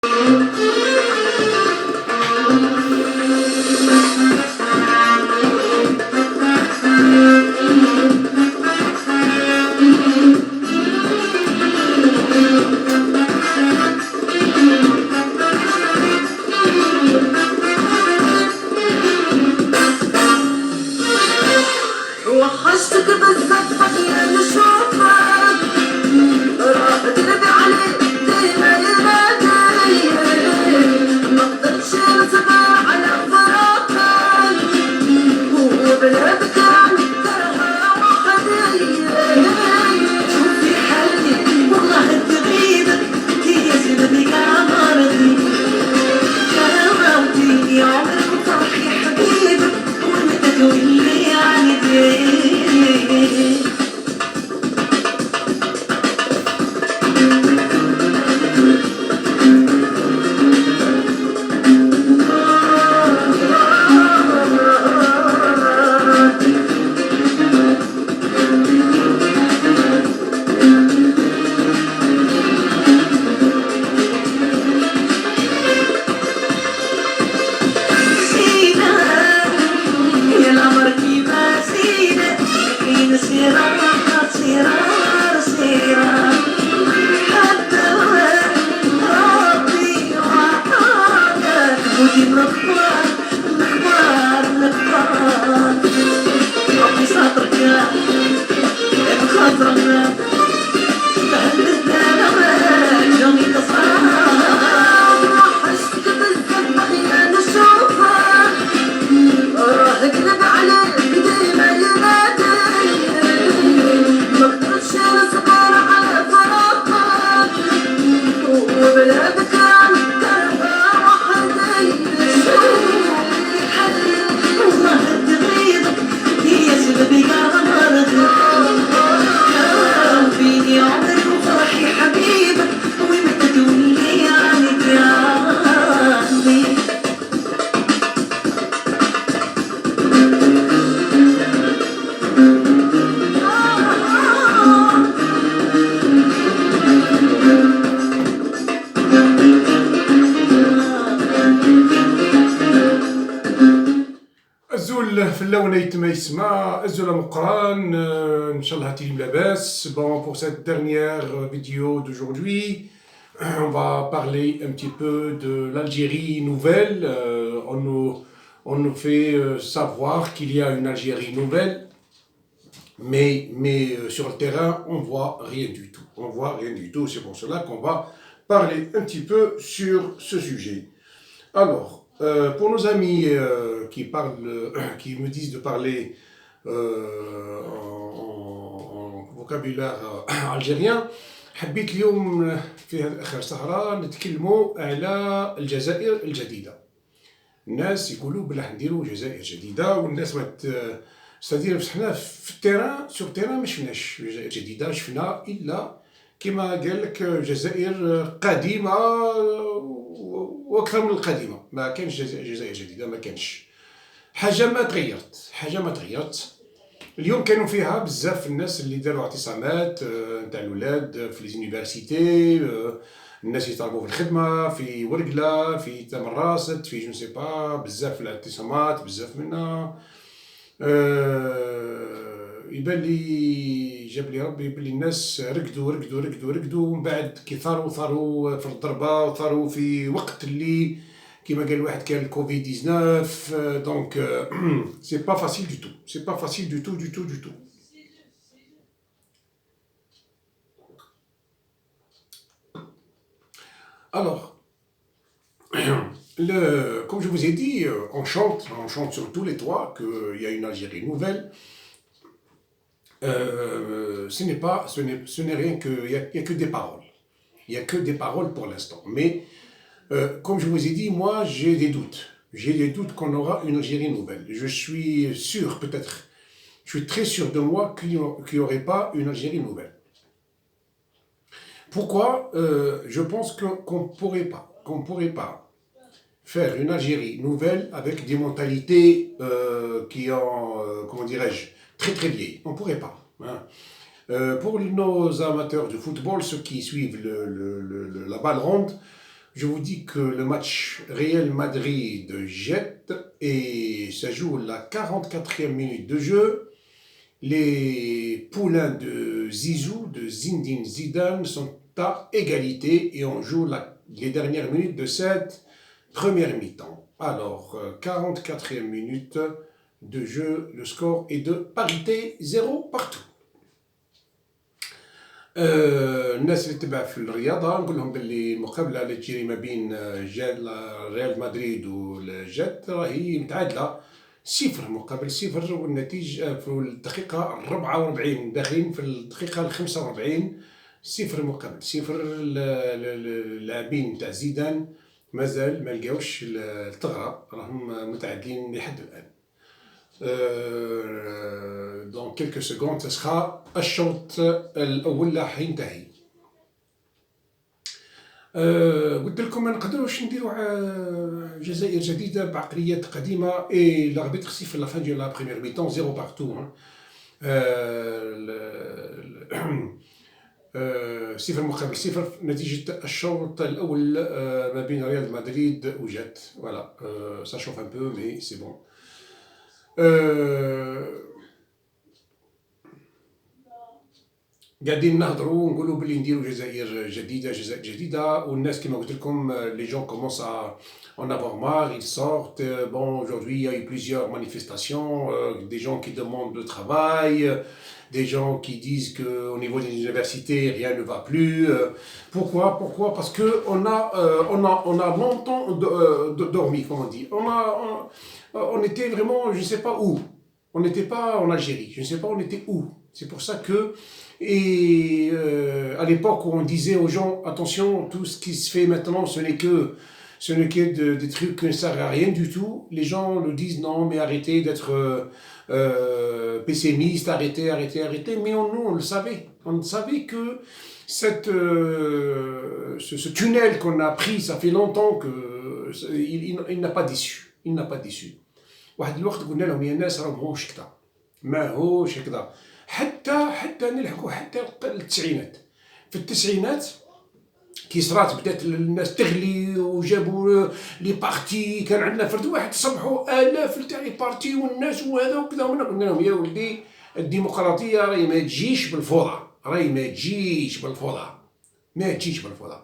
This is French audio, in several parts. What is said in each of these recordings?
وحشتك بالزبط يا نشوفك راح تلبي عليك ديما ينادي ما قدرتش نصبر على فراقك وبالعبد عنك ترها وحدي شوفي حالي والله تغيبك يا زلمي يا مرضي كرمتيني يا عمرك وفرحي حبيبك وانت تقولي يعني Bon, pour cette dernière vidéo d'aujourd'hui, on va parler un petit peu de l'Algérie nouvelle. On nous fait savoir qu'il y a une Algérie nouvelle, mais sur le terrain, on voit rien du tout. On voit rien du tout, c'est pour cela qu'on va parler un petit peu sur ce sujet. Alors, pour nos amis qui me disent de parler en vocabulaire algérien, حبيت اليوم في آخر سهرة نتكلموا على الجزائر الجديدة. الناس يقولوا بلا نديروا جزائر جديدة، والناس ستادير حنا في التيران سور التيران ما شفناش جزائر جديدة، شفنا إلا كما قال لك جزائر قديمة وأكثر من القديمة. ما كانش جزائر جديدة، ما كانش حاجة ما تغيرت. اليوم كانوا فيها بزاف الناس اللي داروا اعتصامات نتاع الولاد في ليزونيفرسيتي، الناس يطالبوا في الخدمة في ورقلة في تمراست في جو سي با، بزاف الاعتصامات بزاف منها. يبان لي جاب لي ربي بلي الناس رقدوا ومن بعد كي ثاروا في الضربة وثاروا في وقت اللي كما قال واحد كان الكوفيد 19. دونك سي با فاسيل دو تو، سي با فاسيل دو تو. Alors, comme je vous ai dit, on chante sur tous les toits qu'il y a une Algérie nouvelle. Ce n'est rien que, il y a que des paroles. Il y a que des paroles pour l'instant. Mais comme je vous ai dit, moi j'ai des doutes. J'ai des doutes qu'on aura une Algérie nouvelle. Je suis sûr, peut-être, je suis très sûr de moi qu'il n'y aurait pas une Algérie nouvelle. Pourquoi je pense qu'on ne pourrait pas faire une Algérie nouvelle avec des mentalités qui ont, comment dirais-je, très très vieilles. On ne pourrait pas. Hein. Pour nos amateurs de football, ceux qui suivent la balle ronde, Je vous dis que le match Real Madrid-Jet, et ça joue la 44e minute de jeu. Les poulains de Zizou, de Zinedine Zidane, sont à égalité et on joue les dernières minutes de cette première mi-temps. Alors, 44e minute de jeu, le score est de parité 0 partout. الناس اللي تتبع في الرياضه نقول لهم باللي المقابله اللي تجري ما بين ريال مدريد والجات راهي متعادله 0-0 والنتيجه في الدقيقه 44 داخلين في الدقيقه 45 0-0 اللاعبين تاع زيدان مازال ما لقاوش الثغره راهم متعادلين لحد الان. Dans quelques secondes, ce sera الشوط الأول راح ينتهي. قلت لكم ما نقدروش نديروا جزائر جديدة بعقليات قديمة. et l'arbitre siffle la fin de la première mi-temps 0 partout. 0-0 نتيجة الشوط الأول ما بين ريال مدريد وجات. Voilà, ça chauffe un peu mais c'est bon. قاعدين نهضروا ونقولوا باللي نديروا جزائر جديده والناس كما قلت لكم les gens commencent à en avoir marre, ils sortent. Bon, aujourd'hui il y a eu plusieurs manifestations, des gens qui demandent le travail, des gens qui disent que au niveau des universités rien ne va plus. Pourquoi? Parce que on a longtemps dormi, comme on dit. On était vraiment, je ne sais pas où. On n'était pas en Algérie, je ne sais pas on était où. C'est pour ça que, à l'époque où on disait aux gens, attention, tout ce qui se fait maintenant, ce n'est que des trucs qui ne servent à rien du tout. Les gens le disent, non, mais arrêtez d'être pessimiste, arrêtez. Mais nous, on le savait. On savait que ce tunnel qu'on a pris, ça fait longtemps qu'il n'a pas d'issue. Il n'a pas d'issue. واحد الوقت قلنا لهم يا ناس راه ماهوش كذا، ماهوش هكذا، حتى نلحقوا حتى التسعينات. في التسعينات كي صرات بدات الناس تغلي وجابوا لي بارتي، كان عندنا فرد واحد صبحوا آلاف تاع لي بارتي والناس وهذا وكذا، قلنا لهم يا ولدي الديمقراطيه راهي ما تجيش بالفوضى، ما تجيش بالفوضى.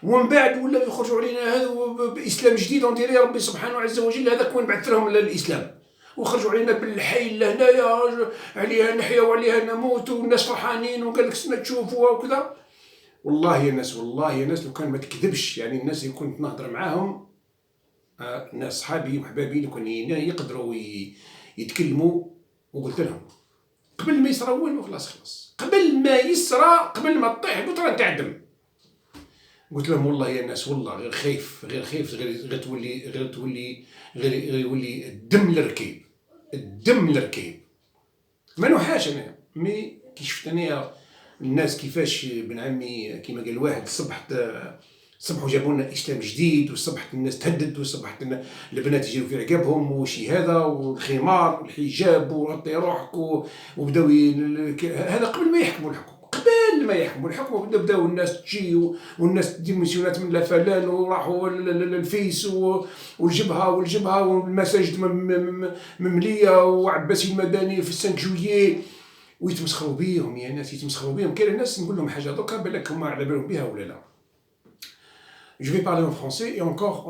ومن بعد ولاو يخرجوا علينا هذا باسلام جديد وندير يا ربي سبحانه عز وجل هذاك وين بعث لهم الاسلام، وخرجوا علينا بالحي لهنايا عليها نحيا وعليها نموت والناس فرحانين وقال لك سنة تشوفوها وكذا. والله يا ناس لو كان ما تكذبش، يعني الناس اللي كنت نهضر معاهم ناس صحابي وحبابي لو كان يقدروا يتكلموا، وقلت لهم قبل ما يصرى والو خلاص قبل ما تطيح البطرة نتاع الدم. قلت لهم والله يا ناس والله غير خايف غير يولي الدم للركيب. ما نوحاش انا مي كي شفت انا الناس كيفاش بن عمي كيما قال واحد صبحوا جابوا لنا اسلام جديد، وصبحت الناس تهدد، وصبحت البنات يجيو في عقابهم وشي هذا والخمار والحجاب وغطي روحك وبداو هذا قبل ما يحكموا الحكم. بداو الناس تجي والناس تدي ميسيونات من لافلان وراحوا للفيس والجبهه والمساجد ممليه وعباسي المدني في 5 جويي ويتمسخروا بيهم يا ناس، كاين الناس نقول لهم حاجه دوكا بالك هما على بالهم بها ولا لا. Je vais parler en français et encore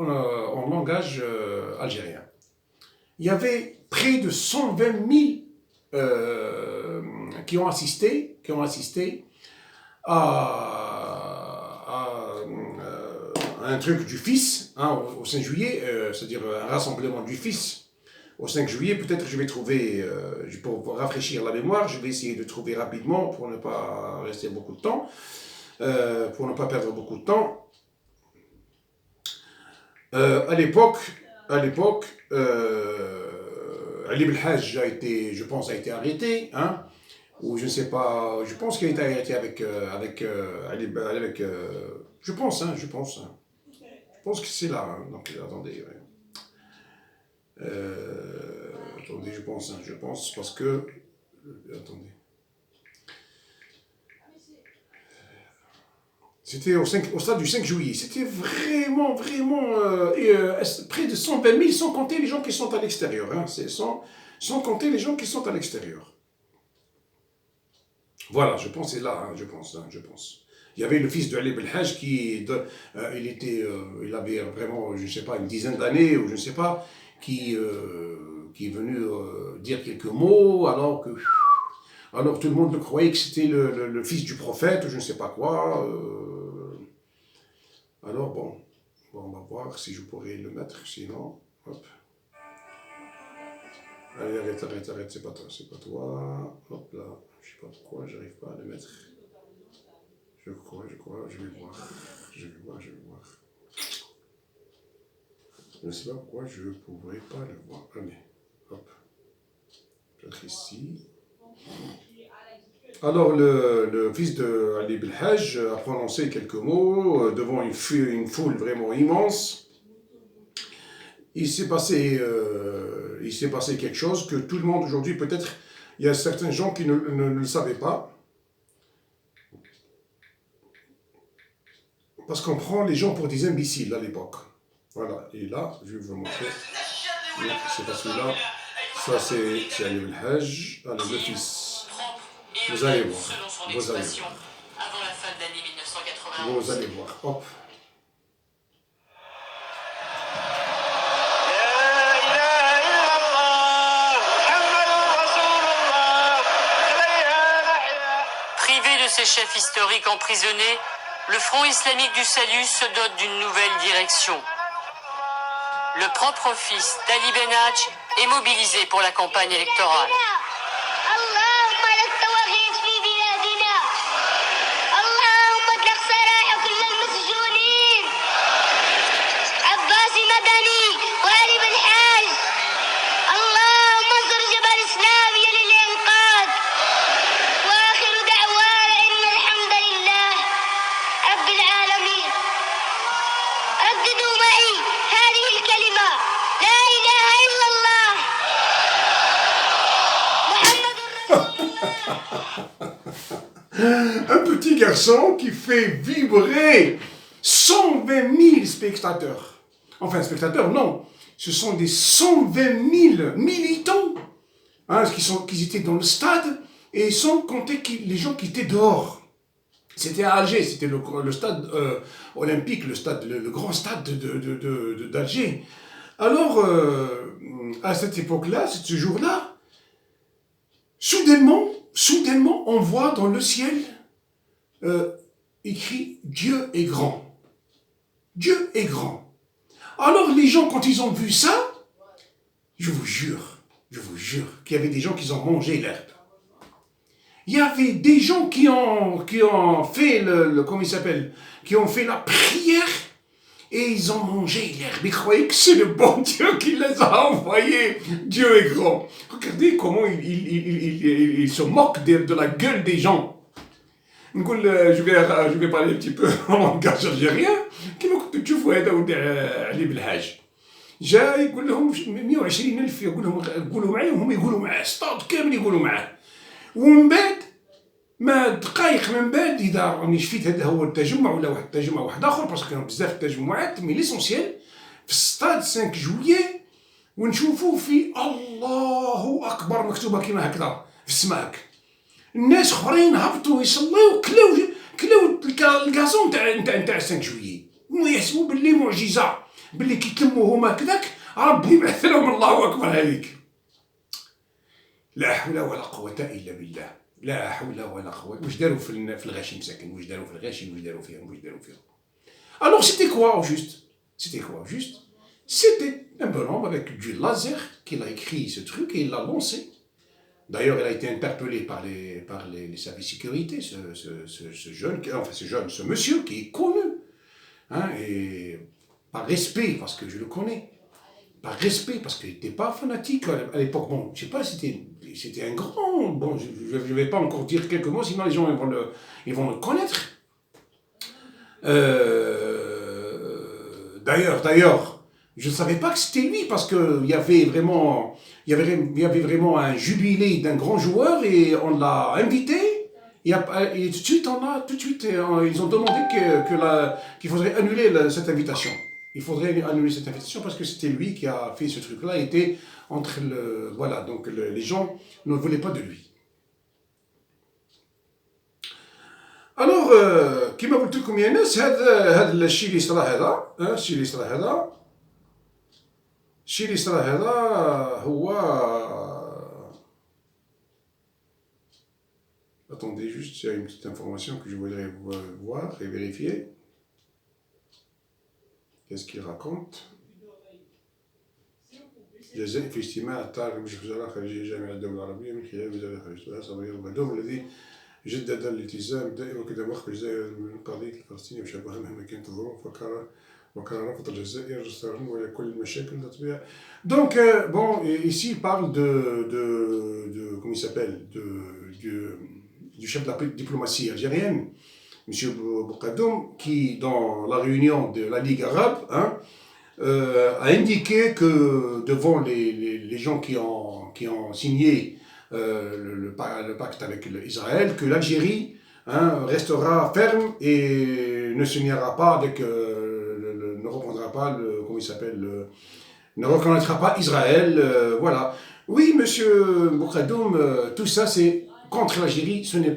en langage algérien. Il y avait près de 120 000 qui ont assisté à un truc du fils au 5 juillet, c'est-à-dire un rassemblement du fils au 5 juillet. Peut-être je vais trouver, pour rafraîchir la mémoire, je vais essayer de trouver rapidement pour ne pas rester beaucoup de temps, pour ne pas perdre beaucoup de temps. À l'époque, Ali Belhaj je pense, a été arrêté, ou je ne sais pas, je pense qu'il a été arrêté je pense que c'est là, donc attendez, attendez, je pense parce que, attendez, C'était au stade du 5 juillet. C'était vraiment, vraiment près de 120 000, sans compter les gens qui sont à l'extérieur. Hein. C'est sans compter les gens qui sont à l'extérieur. Voilà, je pense, c'est là, hein, je pense. Il y avait le fils de Ali Belhaj il avait vraiment, je ne sais pas, une dizaine d'années, ou je ne sais pas, qui est venu dire quelques mots, alors tout le monde le croyait que c'était le fils du prophète, je ne sais pas quoi. Alors bon, on va voir si je pourrais le mettre, sinon, hop. Allez, arrête, c'est pas toi. Hop là, je sais pas pourquoi, j'arrive pas à le mettre. Je crois, je vais voir. Je vais voir. Je ne sais pas pourquoi je ne pourrais pas le voir. Allez, hop. Peut-être ici. Alors, le fils de Ali Belhaj a prononcé quelques mots devant une foule vraiment immense. Il s'est passé quelque chose que tout le monde aujourd'hui, peut-être, il y a certains gens qui ne le savaient pas. Parce qu'on prend les gens pour des imbéciles à l'époque. Voilà, et là, je vais vous montrer. Non, c'est pas celui-là. Ça, c'est Ali Belhaj. Allez, le fils. Vous allez voir. Vous allez voir. Hop. Privé de ses chefs historiques emprisonnés, le Front islamique du salut se dote d'une nouvelle direction. Le propre fils d'Ali Belhaj est mobilisé pour la campagne électorale. Un petit garçon qui fait vibrer 120 000 spectateurs. Enfin, spectateurs, non. Ce sont des 120 000 militants hein, qui étaient dans le stade et sans compter les gens qui étaient dehors. C'était à Alger, c'était le stade olympique, le grand stade d'Alger. Alors, à cette époque-là, ce jour-là, soudainement, on voit dans le ciel écrit « Dieu est grand ». Dieu est grand. Alors les gens, quand ils ont vu ça, je vous jure, qu'il y avait des gens qui ont mangé l'herbe. Il y avait des gens qui ont fait comment il s'appelle, qui ont fait la prière et ils ont mangé l'herbe. Ils croyaient que c'est le bon Dieu qui les a envoyés. Dieu est grand. Regardez comment il se moque de la gueule des gens. Je vais parler un petit peu en langage algérien. كما كنت تشوفوا هذا ولد علي بالحاج جا يقول لهم 120,000 يقولوا معايا وهم يقولوا معاه ستاد كامل يقولوا معاه ومن بعد ما دقائق من بعد اذا راني شفت هذا هو التجمع ولا واحد التجمع واحد اخر باسكو كانوا بزاف التجمعات مي ليسونسيال في ستاد 5 جويي ونشوفوا في الله اكبر مكتوبه كيما هكذا في السماك الناس اخرين هبطوا يصليو كلاو الكازون تاع 5 جويي ويحسبوا باللي معجزه باللي كيتلموا هما هكذاك ربي يبعث لهم الله اكبر هذيك لا حول ولا قوه الا بالله لا حول ولا قوه واش داروا في الغاشي مساكن واش داروا في الغاشي واش داروا فيهم alors c'était quoi au juste c'était un bonhomme avec du laser qu'il a écrit ce truc et il l'a lancé. D'ailleurs, il a été interpellé par les services de sécurité, ce monsieur qui est connu. Hein, et par respect, parce que je le connais. Par respect, parce qu'il n'était pas fanatique à l'époque. Bon, je ne sais pas, c'était un grand... Bon, je ne vais pas encore dire quelques mots, sinon les gens ils vont le connaître. D'ailleurs, je ne savais pas que c'était lui, parce qu'il y avait vraiment un jubilé d'un grand joueur, et on l'a invité, Et tout de suite, ils ont demandé qu'il faudrait annuler cette invitation. Il faudrait annuler cette invitation parce que c'était lui qui a fait ce truc-là. Il était entre le... Voilà, donc les gens ne voulaient pas de lui. Alors, كما قلت لكم يا ناس هذا الشيء اللي صرا هذا الشيء اللي صرا هذا هو Attendez juste, il y a une petite information que je voudrais voir et vérifier. Qu'est-ce qu'il raconte? جزاء في اجتماع الطارئ بمجلس الوزراء خارجية جامعة الدولة العربية من خلال وزارة خارجية صبري الغدوم الذي جدد الالتزام الدائم وكذا وقف الجزائر من قضية الفلسطينية وشابها مهما كانت الظروف وكان رفض الجزائر جسرا ولا كل المشاكل تطبيع. Donc bon, ici il parle comment il s'appelle, du chef de la diplomatie algérienne, M. Bourkadoum, qui dans la réunion de la Ligue arabe, a indiqué que devant les gens qui ont signé le pacte avec Israël, que l'Algérie restera ferme et ne signera pas avec, ne reprendra pas comment il s'appelle, ne reconnaîtra pas Israël, voilà. Oui, monsieur Bourkadoum, tout ça c'est contre l'Algérie, ce n'est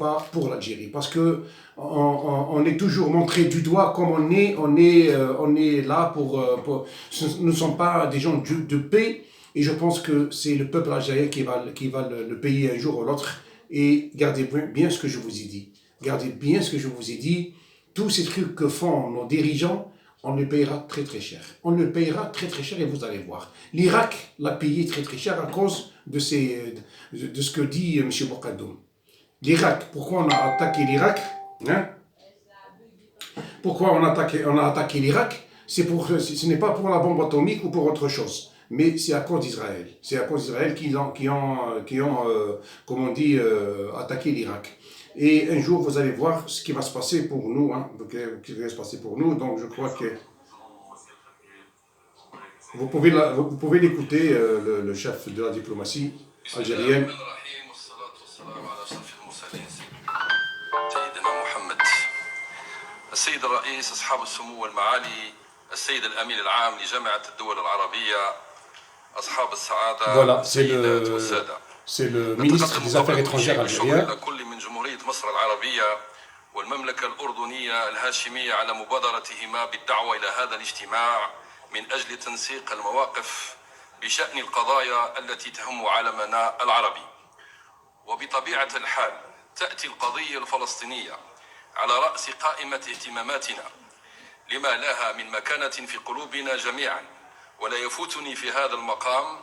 pas pour l'Algérie, parce que on est toujours montré du doigt comme on est là pour nous ne sommes pas des gens de paix, et je pense que c'est le peuple algérien qui va le payer un jour ou l'autre. Et gardez bien ce que je vous ai dit. Gardez bien ce que je vous ai dit. Tous ces trucs que font nos dirigeants, on le payera très très cher. On le payera très très cher et vous allez voir. L'Irak l'a payé très très cher à cause de ce que dit M. Bourkadoum. L'Irak, pourquoi on a attaqué l'Irak, pourquoi on a attaqué l'Irak? Ce n'est pas pour la bombe atomique ou pour autre chose, mais c'est à cause d'Israël. C'est à cause d'Israël qui ont comme on dit, attaqué l'Irak. Et un jour, vous allez voir ce qui va se passer pour nous, Donc, je crois que vous pouvez l'écouter, le chef de la diplomatie algérienne. السيد الرئيس أصحاب السمو والمعالي السيد الأمين العام لجامعة الدول العربية أصحاب السعادة Voilà, السيدات والسادة c'est le ministre des Affaires étrangères algérien. كل من جمهورية مصر العربية والمملكة الأردنية الهاشمية على مبادرتهما بالدعوة إلى هذا الاجتماع من أجل تنسيق المواقف بشأن القضايا التي تهم عالمنا العربي. وبطبيعة الحال تأتي القضية الفلسطينية على رأس قائمة اهتماماتنا لما لها من مكانة في قلوبنا جميعا، ولا يفوتني في هذا المقام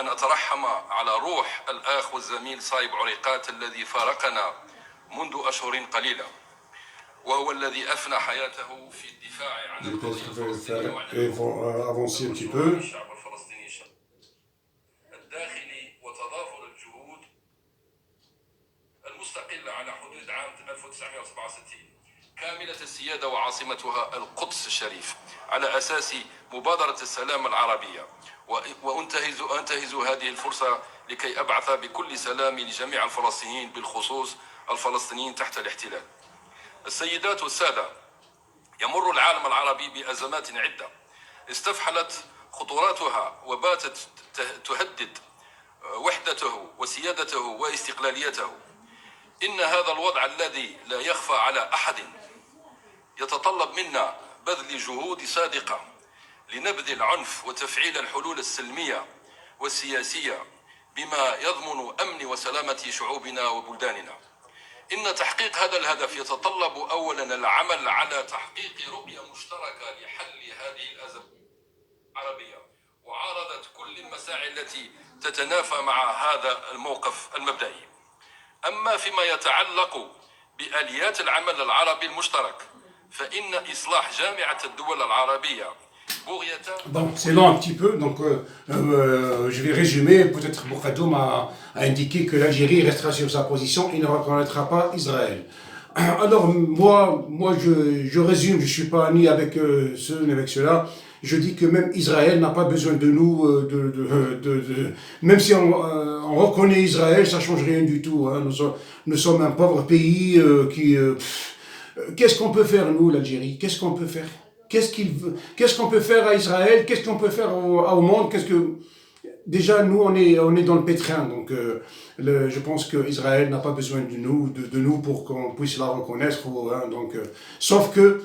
أن أترحم على روح الأخ والزميل صايب عريقات الذي فارقنا منذ أشهر قليلة، وهو الذي أفنى حياته في الدفاع عن القضية الشعب الفلسطيني الداخلي وتضافر الجهود المستقلة على حدود عام 1967 كاملة السيادة وعاصمتها القدس الشريف على أساس مبادرة السلام العربية. وأنتهز هذه الفرصة لكي أبعث بكل سلام لجميع الفلسطينيين بالخصوص الفلسطينيين تحت الاحتلال. السيدات والسادة، يمر العالم العربي بأزمات عدة استفحلت خطوراتها وباتت تهدد وحدته وسيادته واستقلاليته. إن هذا الوضع الذي لا يخفى على أحد يتطلب منا بذل جهود صادقة لنبذ العنف وتفعيل الحلول السلمية والسياسية بما يضمن أمن وسلامة شعوبنا وبلداننا. إن تحقيق هذا الهدف يتطلب أولا العمل على تحقيق رؤية مشتركة لحل هذه الأزمة العربية وعارضت كل المساعي التي تتنافى مع هذا الموقف المبدئي. أما فيما يتعلق بآليات العمل العربي المشترك فإن إصلاح جامعة الدول العربية Bon, c'est long un petit peu, donc je vais résumer. Peut-être Bourkadoum a indiqué que l'Algérie restera sur sa position et ne reconnaîtra pas Israël. Alors, moi je résume, je ne suis pas ni avec ceux ni avec ceux-là. Je dis que même Israël n'a pas besoin de nous, même si on reconnaît Israël, ça ne change rien du tout. Hein. Nous sommes un pauvre pays qu'est-ce qu'on peut faire, nous, l'Algérie? Qu'est-ce qu'on peut faire? Qu'est-ce qu'on peut faire à Israël? Qu'est-ce qu'on peut faire au monde? Déjà, nous, on est dans le pétrin, donc je pense qu'Israël n'a pas besoin de nous pour qu'on puisse la reconnaître. Hein, donc, sauf que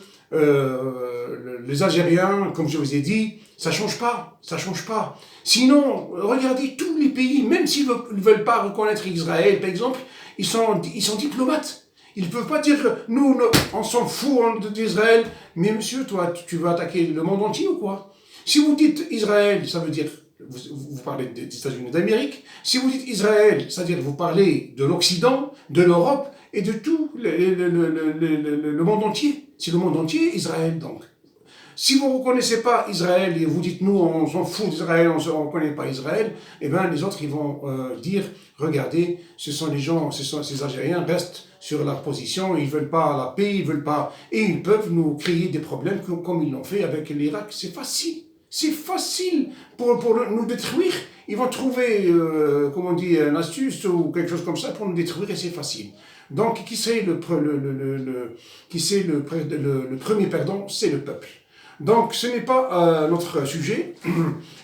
les Algériens, comme je vous ai dit, ça change pas, ça change pas. Sinon, regardez tous les pays, même s'ils ne veulent pas reconnaître Israël, par exemple, ils sont diplomates. Ils ne peuvent pas dire que nous, on s'en fout d'Israël. Mais monsieur, toi, tu veux attaquer le monde entier ou quoi? Si vous dites Israël, ça veut dire, vous parlez des États-Unis d'Amérique. Si vous dites Israël, c'est-à-dire vous parlez de l'Occident, de l'Europe et de tout le monde entier. C'est le monde entier, Israël, donc. Si vous ne reconnaissez pas Israël et vous dites nous on s'en fout d'Israël, on ne reconnaît pas Israël, eh bien les autres ils vont dire regardez, ce sont les gens, ces Algériens restent sur leur position, ils ne veulent pas la paix, ils veulent pas, et ils peuvent nous créer des problèmes comme ils l'ont fait avec l'Irak. C'est facile pour nous détruire. Ils vont trouver, comment on dit, une astuce ou quelque chose comme ça pour nous détruire et c'est facile. Donc qui c'est le premier perdant? C'est le peuple. Donc, ce n'est pas notre sujet.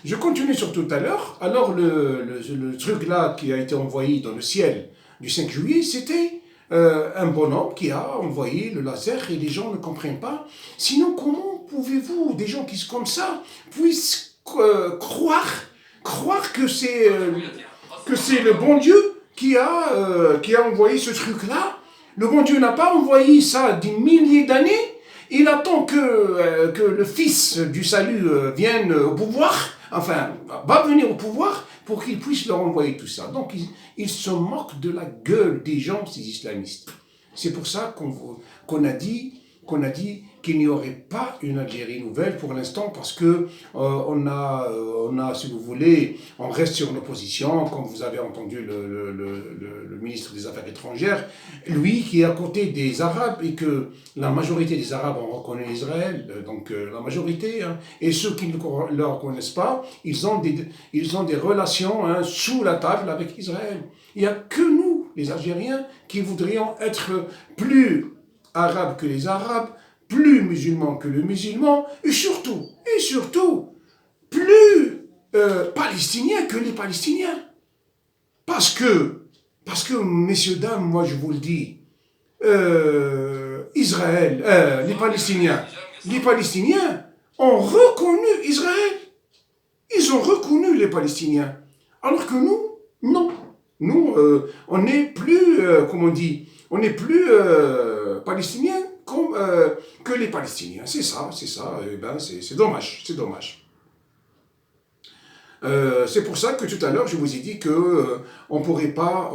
Je continue sur tout à l'heure. Alors, le truc là qui a été envoyé dans le ciel du 5 juillet, c'était un bonhomme qui a envoyé le laser et les gens ne comprennent pas. Sinon, comment pouvez-vous, des gens qui sont comme ça, puissent croire que c'est le bon Dieu qui a envoyé ce truc-là? Le bon Dieu n'a pas envoyé ça des milliers d'années. Il attend que le fils du salut vienne au pouvoir, enfin, va venir au pouvoir pour qu'il puisse leur envoyer tout ça. Donc, il se moque de la gueule des gens, ces islamistes. C'est pour ça qu'on a dit qu'il n'y aurait pas une Algérie nouvelle pour l'instant parce que on a, si vous voulez, on reste sur nos positions, comme vous avez entendu le ministre des Affaires étrangères, lui qui est à côté des Arabes et que la majorité des Arabes ont reconnu Israël, donc la majorité, hein, et ceux qui ne le reconnaissent pas, ils ont des relations hein, sous la table avec Israël. Il n'y a que nous, les Algériens, qui voudrions être plus arabes que les Arabes, plus musulmans que les musulmans, et surtout, plus palestiniens que les Palestiniens. Parce que, messieurs, dames, moi je vous le dis, Israël, les Palestiniens ont reconnu Israël. Ils ont reconnu les Palestiniens. Alors que nous, non. Nous, on n'est plus, comment on dit, on n'est plus palestiniens que les Palestiniens. C'est ça. Eh ben, c'est dommage. C'est pour ça que tout à l'heure, je vous ai dit que on pourrait pas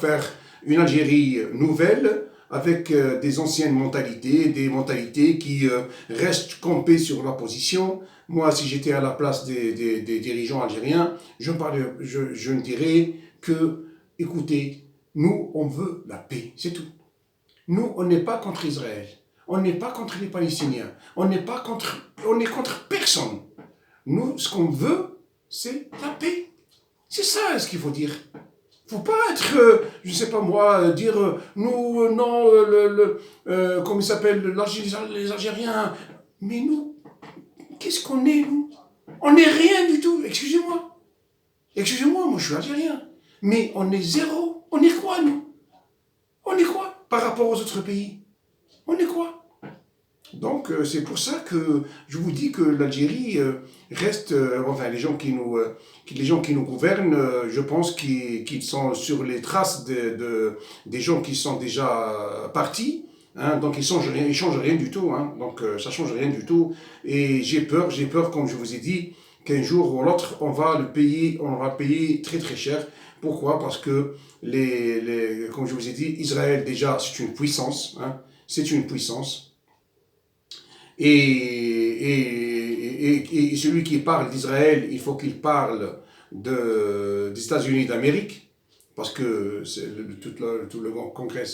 faire une Algérie nouvelle avec des anciennes mentalités, des mentalités qui restent campées sur la position. Moi, si j'étais à la place des dirigeants algériens, je ne dirais que, écoutez, nous, on veut la paix, c'est tout. Nous, on n'est pas contre Israël, on n'est pas contre les Palestiniens, on est contre personne. Nous, ce qu'on veut, c'est la paix. C'est ça ce qu'il faut dire. Il ne faut pas être, je ne sais pas moi, dire, nous, non, comment il s'appelle, les Algériens. Mais nous, qu'est-ce qu'on est, nous? On n'est rien du tout, excusez-moi. Excusez-moi, moi je suis algérien. Mais on est zéro. On est quoi, nous? On est quoi par rapport aux autres pays? On est quoi? Donc, c'est pour ça que je vous dis que l'Algérie reste, enfin, les gens qui nous gouvernent, je pense qu'ils sont sur les traces des gens qui sont déjà partis. Hein, donc, ils changent rien du tout. Hein, donc, ça change rien du tout. Et j'ai peur, comme je vous ai dit, qu'un jour ou l'autre, on va payer très très cher. Pourquoi? Parce que, comme je vous ai dit, Israël, déjà, c'est une puissance. Hein, c'est une puissance. Et celui qui parle d'Israël, il faut qu'il parle des États-Unis d'Amérique. parce que tout le congrès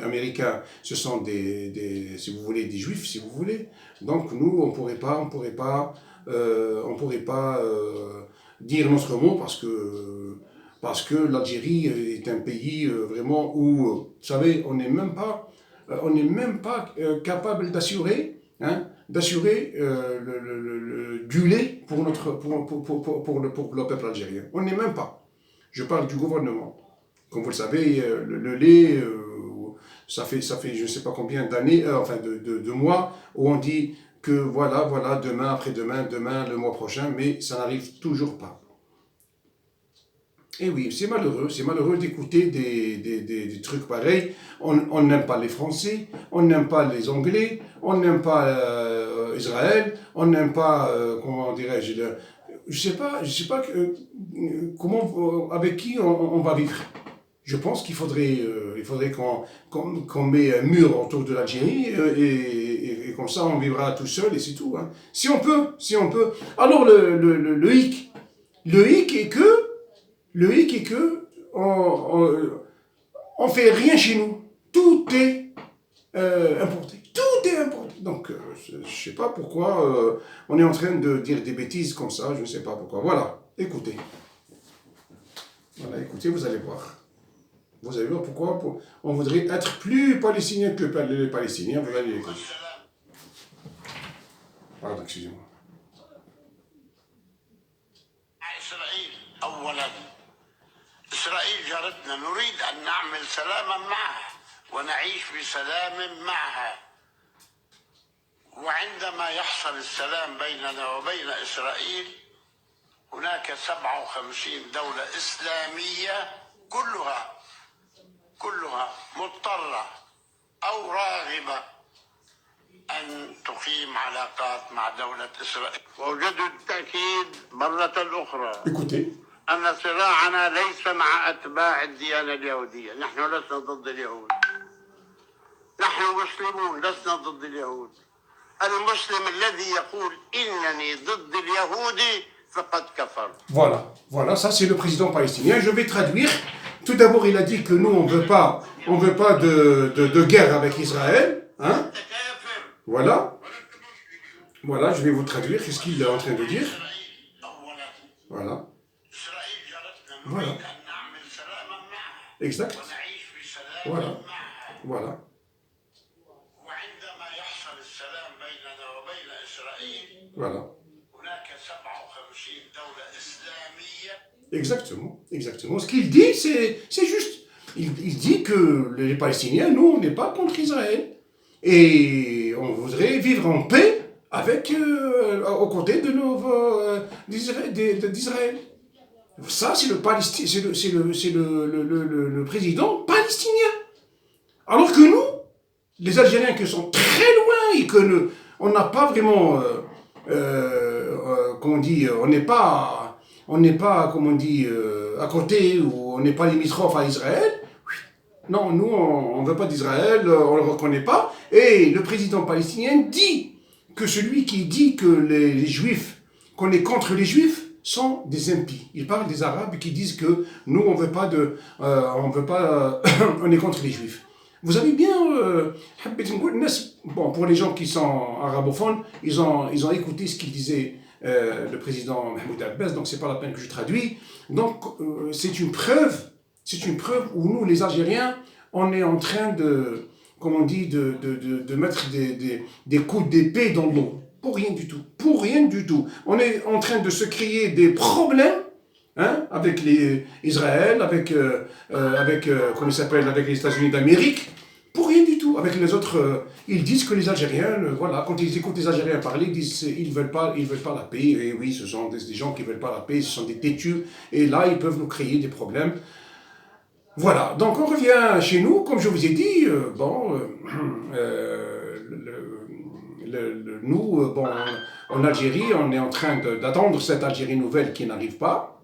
américain, ce sont si vous voulez, des juifs, si vous voulez. Donc nous, on pourrait pas dire notre mot parce que l'Algérie est un pays vraiment où, vous savez, on n'est même pas capable d'assurer du lait pour le peuple algérien. On n'est même pas. Je parle du gouvernement. Comme vous le savez, le lait, ça fait je ne sais pas combien d'années, enfin de mois, où on dit que voilà, demain, après-demain, demain, le mois prochain, mais ça n'arrive toujours pas. Et oui, c'est malheureux d'écouter des trucs pareils. On n'aime pas les Français, on n'aime pas les Anglais, on n'aime pas Israël, on n'aime pas, comment dirais-je, je sais pas comment, avec qui on va vivre. Je pense qu'il faudrait qu'on mette un mur autour de l'Algérie et comme ça on vivra tout seul et c'est tout. Hein. Si on peut. Alors le hic est que on fait rien chez nous. Tout est importé. Tout est importé. Donc, je ne sais pas pourquoi on est en train de dire des bêtises comme ça. Je ne sais pas pourquoi. Voilà, écoutez. Voilà, écoutez, vous allez voir. Vous allez voir pourquoi on voudrait être plus palestinien que les Palestiniens. Vous allez écouter. Pardon, excusez-moi. إسرائيل جارتنا نريد أن نعمل سلاما معها ونعيش بسلام معها وعندما يحصل السلام بيننا وبين إسرائيل هناك 57 دولة إسلامية كلها مضطرة أو راغبة أن تقيم علاقات مع دولة إسرائيل وأجدد التأكيد مرة أخرى Écoutez. أن صراعنا ليس مع أتباع الديانة اليهودية نحن لسنا ضد اليهود نحن مسلمون لسنا ضد اليهود المسلم الذي يقول إنني ضد اليهود فقد كفر Voilà, ça c'est le président palestinien. Je vais traduire. Tout d'abord, il a dit que nous, on veut pas de guerre avec Israël. Hein? Voilà, je vais vous traduire. Qu'est-ce qu'il est en train de dire? Voilà. Exact. Voilà. Exactement. Ce qu'il dit, c'est juste. Il dit que les Palestiniens, nous, on n'est pas contre Israël. Et on voudrait vivre en paix aux côtés d'Israël. Ça, c'est le président palestinien. Alors que nous, les Algériens qui sont très loin et que on n'a pas vraiment, comment on dit, on n'est pas, comme on dit, à côté ou on n'est pas limitrophe à Israël. Non, nous, on ne veut pas d'Israël, on ne le reconnaît pas. Et le président palestinien dit que celui qui dit que les Juifs, qu'on est contre les Juifs, sont des impies. Il parle des Arabes qui disent que nous, on est contre les Juifs. Vous avez bien, bon, pour les gens qui sont arabophones, ils ont écouté ce qu'il disait le président Mahmoud Abbas, donc c'est pas la peine que je traduis. Donc c'est une preuve où nous, les Algériens, on est en train de, comme on dit, de mettre des coups d'épée dans l'eau. Pour rien du tout. On est en train de se créer des problèmes avec Israël, avec comment il s'appelle, avec les États-Unis d'Amérique. Pour rien du tout. Avec les autres, ils disent que les Algériens, voilà, quand ils écoutent les Algériens parler, ils disent qu'ils veulent pas la paix. Et oui, ce sont des gens qui veulent pas la paix, ce sont des têtus. Et là, ils peuvent nous créer des problèmes. Voilà. Donc on revient chez nous, comme je vous ai dit. Nous, en Algérie, on est en train d'attendre cette Algérie nouvelle qui n'arrive pas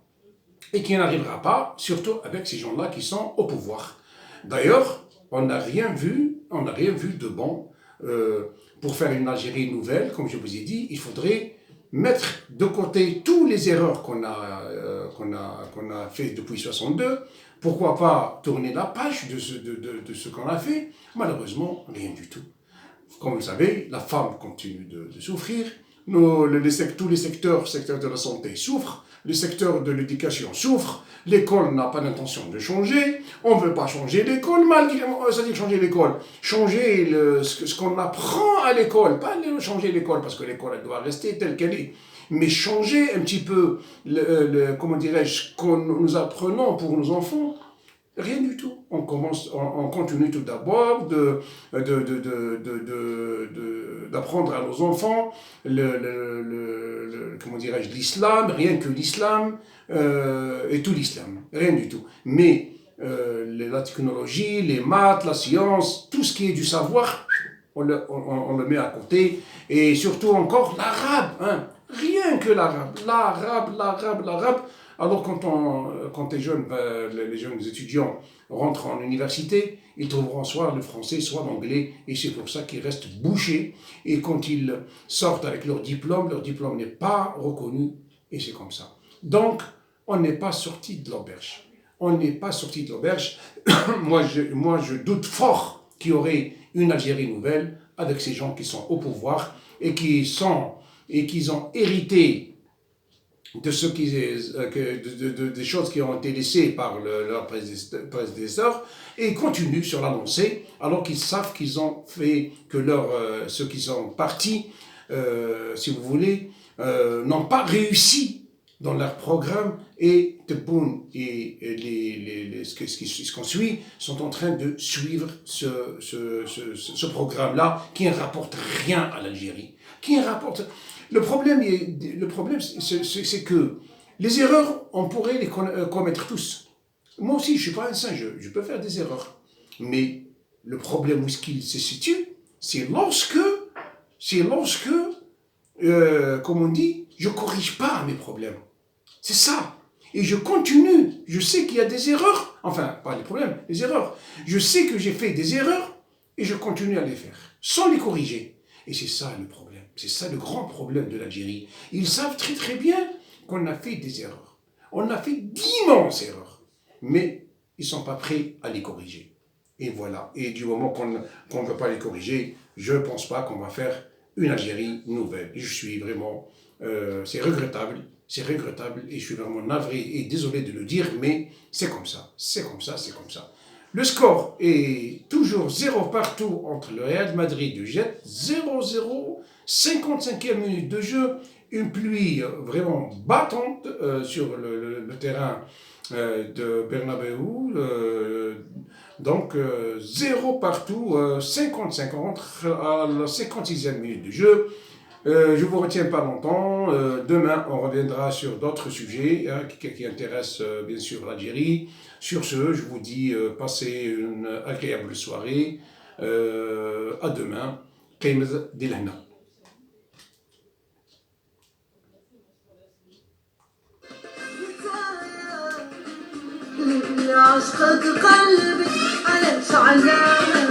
et qui n'arrivera pas, surtout avec ces gens-là qui sont au pouvoir. D'ailleurs, on n'a rien vu de bon pour faire une Algérie nouvelle. Comme je vous ai dit, il faudrait mettre de côté toutes les erreurs qu'on a qu'on a fait depuis 62. Pourquoi pas tourner la page de ce qu'on a fait? Malheureusement, rien du tout. Comme vous le savez, la femme continue de souffrir. Tous les secteurs de la santé souffrent. Le secteur de l'éducation souffre. L'école n'a pas l'intention de changer. On ne veut pas changer l'école, malgré c'est-à-dire changer l'école. Changer ce qu'on apprend à l'école. Pas changer l'école, parce que l'école elle doit rester telle qu'elle est. Mais changer un petit peu, comment dirais-je, ce que nous apprenons pour nos enfants. Rien du tout. On continue tout d'abord d'apprendre à nos enfants comment dirais-je, l'islam, rien que l'islam et tout l'islam, rien du tout. Mais la technologie, les maths, la science, tout ce qui est du savoir, on le met à côté. Et surtout encore l'arabe, hein. Rien que l'arabe. Alors quand les jeunes étudiants rentrent en université, ils trouveront soit le français, soit l'anglais, et c'est pour ça qu'ils restent bouchés. Et quand ils sortent avec leur diplôme n'est pas reconnu, et c'est comme ça. Donc, on n'est pas sorti de l'auberge. Moi, je doute fort qu'il y aurait une Algérie nouvelle avec ces gens qui sont au pouvoir et qui ont hérité de des choses qui ont été laissées par leurs prédécesseurs et continuent sur la lancée alors qu'ils savent qu'ils ont fait que ceux qui sont partis, si vous voulez, n'ont pas réussi dans leur programme et Tebboune et ce qu'on suit sont en train de suivre ce programme-là qui ne rapporte rien à l'Algérie. Le problème, c'est que les erreurs, on pourrait les commettre tous. Moi aussi, je ne suis pas un singe, je peux faire des erreurs. Mais le problème où il se situe, c'est lorsque comme on dit, je ne corrige pas mes problèmes. C'est ça. Et je continue. Je sais qu'il y a des erreurs. Enfin, pas les problèmes, les erreurs. Je sais que j'ai fait des erreurs et je continue à les faire, sans les corriger. Et c'est ça le problème. C'est ça le grand problème de l'Algérie. Ils savent très très bien qu'on a fait des erreurs. On a fait d'immenses erreurs. Mais ils ne sont pas prêts à les corriger. Et voilà. Et du moment qu'on ne veut pas les corriger, je ne pense pas qu'on va faire une Algérie nouvelle. Et je suis vraiment... c'est regrettable. Et je suis vraiment navré et désolé de le dire, mais c'est comme ça. Le score est toujours 0 partout entre le Real Madrid et le Jet, 0-0, 55e minute de jeu, une pluie vraiment battante sur le terrain de Bernabéu, donc 0 partout, 50-50 à la 56e minute de jeu. Je ne vous retiens pas longtemps. Demain, on reviendra sur d'autres sujets qui intéressent bien sûr l'Algérie. Sur ce, je vous dis passez une agréable soirée. À demain. Qeimad Dilhna. عشقك قلبي على شعلان